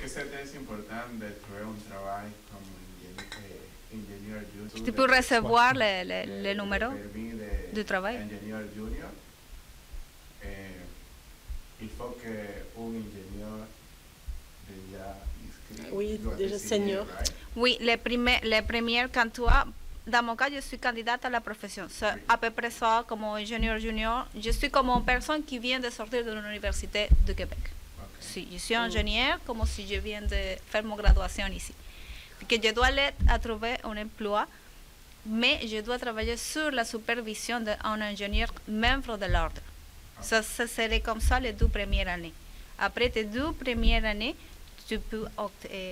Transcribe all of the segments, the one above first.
c'est très important de trouver un travail comme ingénieur junior. Tu peux recevoir le numéro permis du travail. Ingénieur junior. Il faut qu'un ingénieur déjà senior. Right? Oui, les premières quand toi, dans mon cas, je suis candidate à la profession. C'est à peu près ça, comme ingénieur junior. Je suis comme une personne qui vient de sortir de l'Université de Québec. Si je suis ingénieur, comme si je viens de faire mon graduation ici. Que je dois aller à trouver un emploi, mais je dois travailler sur la supervision d'un ingénieur membre de l'ordre. Ça serait comme ça les 2 premières années. Après tes 2 premières années, tu peux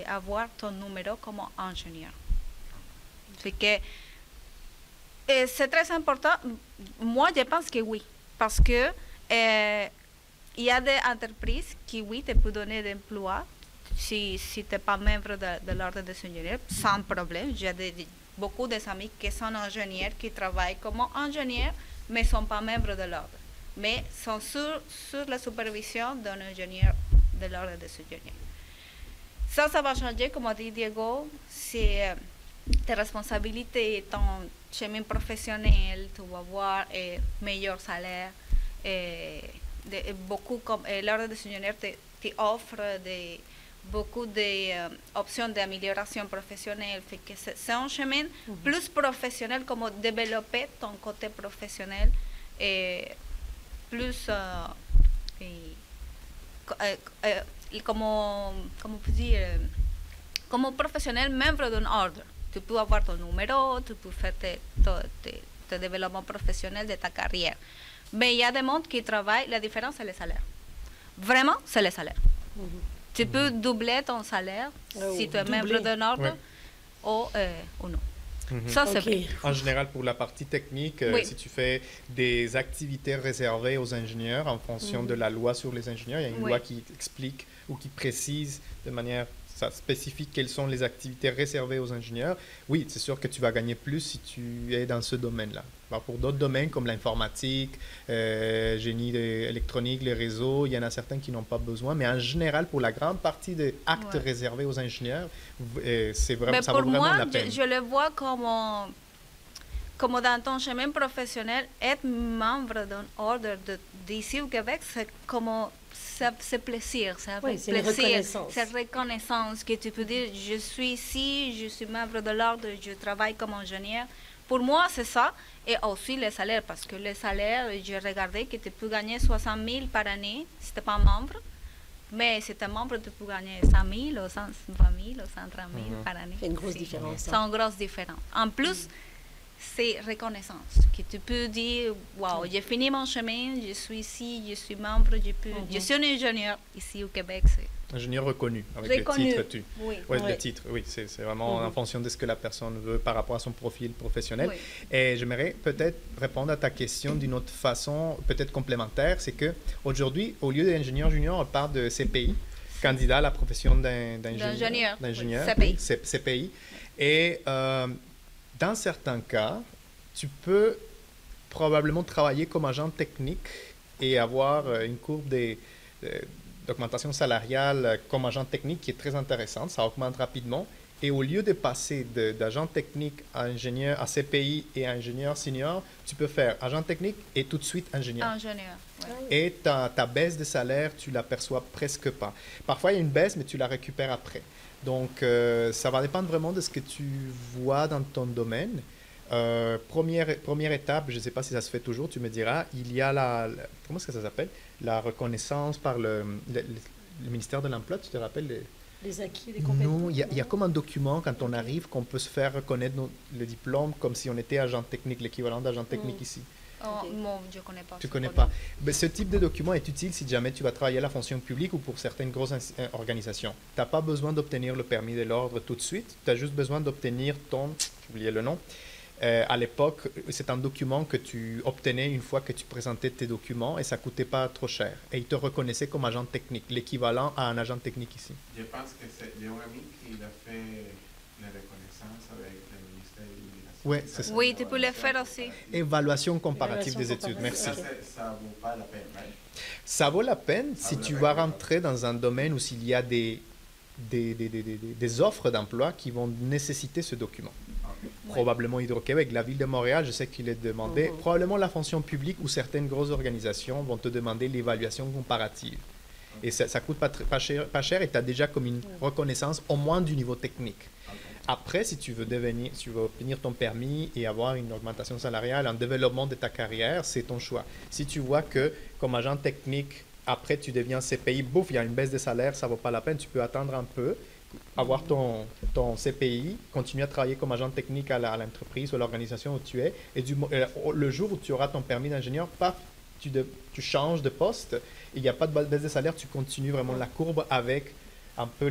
avoir ton numéro comme ingénieur. Que, c'est très important. Moi, je pense que oui, parce que il y a des entreprises qui, oui, te peuvent donner d'emploi si tu n'es pas membre de l'ordre des ingénieurs, sans problème. J'ai beaucoup d'amis qui sont ingénieurs, qui travaillent comme ingénieurs, mais ne sont pas membres de l'ordre. Mais sont sur la supervision d'un ingénieur de l'ordre des ingénieurs. Ça va changer, comme a dit Diego, si tes responsabilités, ton chemin professionnel, tu vas avoir meilleur salaire. Beaucoup comme l'ordre des ingénieurs te offre beaucoup d'options d'amélioration professionnelle. Fait que c'est un chemin plus professionnel, comme développer ton côté professionnel et plus comment peut dire, comme professionnel membre d'un ordre. Tu peux avoir ton numéro, tu peux faire tes développements professionnels de ta carrière. Mais il y a des mondes qui travaillent, la différence c'est le salaire. Vraiment, c'est le salaire. Tu peux doubler ton salaire si tu es membre d'un ordre ou non. Ça, c'est vrai. En général, pour la partie technique, si tu fais des activités réservées aux ingénieurs en fonction de la loi sur les ingénieurs, il y a une loi qui explique ou qui précise de manière spécifique quelles sont les activités réservées aux ingénieurs. Oui, c'est sûr que tu vas gagner plus si tu es dans ce domaine-là. Alors, pour d'autres domaines comme l'informatique, génie électronique, les réseaux, il y en a certains qui n'ont pas besoin. Mais en général, pour la grande partie des actes réservés aux ingénieurs, c'est vraiment, ça vaut vraiment la peine. Je le vois comme dans ton chemin professionnel, être membre d'un ordre d'ici au Québec, c'est comme c'est plaisir, c'est reconnaissance. C'est reconnaissance que tu peux dire je suis ici, je suis membre de l'ordre, je travaille comme ingénieur. Pour moi, c'est ça. Et aussi les salaires, parce que les salaires, j'ai regardé que tu peux gagner 60 000 par année si tu n'es pas membre. Mais si tu es membre, tu peux gagner 100 000 ou 120 000 ou 130 000 par année. C'est une grosse différence. C'est une grosse différence. En plus, c'est reconnaissance. Que tu peux dire, wow, j'ai fini mon chemin, je suis ici, je suis membre, je suis un ingénieur ici au Québec. Ingénieur reconnu, avec le titre. Le titre, oui, c'est vraiment en fonction de ce que la personne veut par rapport à son profil professionnel. Et j'aimerais peut-être répondre à ta question d'une autre façon, peut-être complémentaire, c'est qu'aujourd'hui, au lieu d'ingénieur junior, on parle de CPI, candidat à la profession d'ingénieur. CPI. Et dans certains cas, tu peux probablement travailler comme agent technique et avoir une courbe d'augmentation salariale comme agent technique qui est très intéressante. Ça augmente rapidement. Et au lieu de passer d'agent technique à ingénieur, à CPI et à ingénieur senior, tu peux faire agent technique et tout de suite ingénieur. Et ta baisse de salaire, tu la perçois presque pas. Parfois, il y a une baisse, mais tu la récupères après. Donc, ça va dépendre vraiment de ce que tu vois dans ton domaine. Première étape, je ne sais pas si ça se fait toujours, tu me diras, il y a comment est-ce que ça s'appelle? La reconnaissance par le ministère de l'Emploi, tu te rappelles? Les acquis, les compétences. Non, il y a comme un document quand on arrive qu'on peut se faire reconnaître le diplôme comme si on était agent technique, l'équivalent d'agent technique ici. Non, je ne connais pas. Tu ne connais pas. Mais ce type de document est utile si jamais tu vas travailler à la fonction publique ou pour certaines grosses organisations. Tu n'as pas besoin d'obtenir le permis de l'ordre tout de suite. Tu as juste besoin d'obtenir j'ai oublié le nom. À l'époque, c'est un document que tu obtenais une fois que tu présentais tes documents et ça ne coûtait pas trop cher. Et ils te reconnaissaient comme agent technique, l'équivalent à un agent technique ici. Je pense que j'ai un ami qui a fait la reconnaissance avec le ministère de l'Immigration. Oui, c'est ça. Oui, tu peux le faire aussi. Évaluation comparative des études, merci. Ça ne vaut pas la peine, right? Ça vaut la peine si tu vas rentrer dans un domaine où s'il y a des des offres d'emploi qui vont nécessiter ce document. Probablement Hydro-Québec, la ville de Montréal, je sais qu'il est demandé. Probablement la fonction publique ou certaines grosses organisations vont te demander l'évaluation comparative. Et ça coûte pas cher et tu as déjà comme une reconnaissance au moins du niveau technique. Après, si tu veux obtenir ton permis et avoir une augmentation salariale, un développement de ta carrière, c'est ton choix. Si tu vois que comme agent technique, après tu deviens CPI, bouf, il y a une baisse de salaire, ça ne vaut pas la peine, tu peux attendre un peu, avoir ton CPI, continuer à travailler comme agent technique à l'entreprise ou à l'organisation où tu es, et le jour où tu auras ton permis d'ingénieur, paf, tu changes de poste, il n'y a pas de baisse de salaire, tu continues vraiment la courbe avec un peu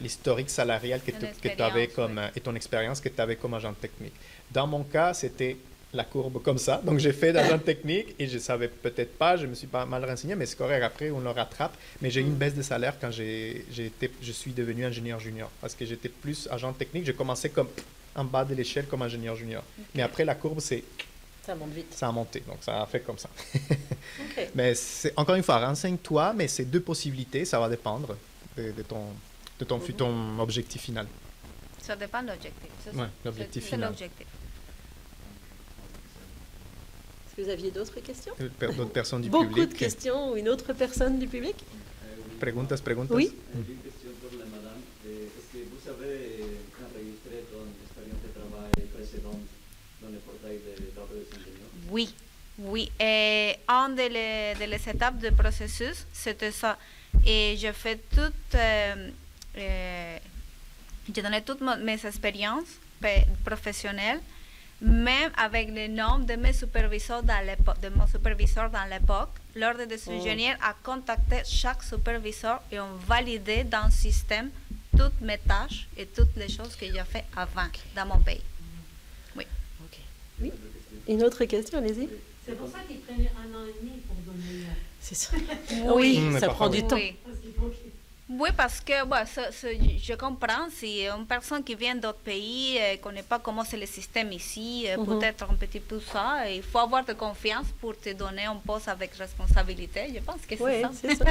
l'historique salarial que tu avais et ton expérience que tu avais comme agent technique. Dans mon cas, c'était la courbe comme ça. Donc, j'ai fait d'agent technique et je ne savais peut-être pas, je me suis pas mal renseigné, mais c'est correct, après, on le rattrape. Mais j'ai eu une baisse de salaire quand je suis devenu ingénieur junior parce que j'étais plus agent technique. J'ai commencé comme en bas de l'échelle comme ingénieur junior. Okay. Mais après, la courbe, ça monte vite. Ça a monté, donc ça a fait comme ça. Okay. Mais encore une fois, renseigne-toi, mais c'est deux possibilités, ça va dépendre de ton objectif final. Ça dépend de l'objectif. Oui, l'objectif final. C'est l'objectif. Est-ce que vous aviez d'autres questions? D'autres personnes du public? Beaucoup de questions ou une autre personne du public? Preguntas. Oui. Une question pour la madame. Est-ce que vous avez enregistré ton expérience de travail précédente dans le portail de Tableau des ingénieurs? Oui. Et une des étapes du processus, c'était ça. Et j'ai fait j'ai donné toutes mes expériences professionnelles, même avec le nom de mes superviseurs de mon superviseur dans l'époque. L'ordre des ingénieurs a contacté chaque superviseur et ont validé dans le système toutes mes tâches et toutes les choses que j'ai fait avant dans mon pays. Oui. Okay. Oui. Une autre question, allez-y. C'est pour ça qu'ils prennent 1 an et demi pour donner. C'est ça. Oui, ça prend du temps. Oui, parce que je comprends, si une personne qui vient d'autres pays ne connaît pas comment c'est le système ici, peut-être un petit peu ça, il faut avoir de confiance pour te donner un poste avec responsabilité, je pense que c'est ça. Oui, c'est ça.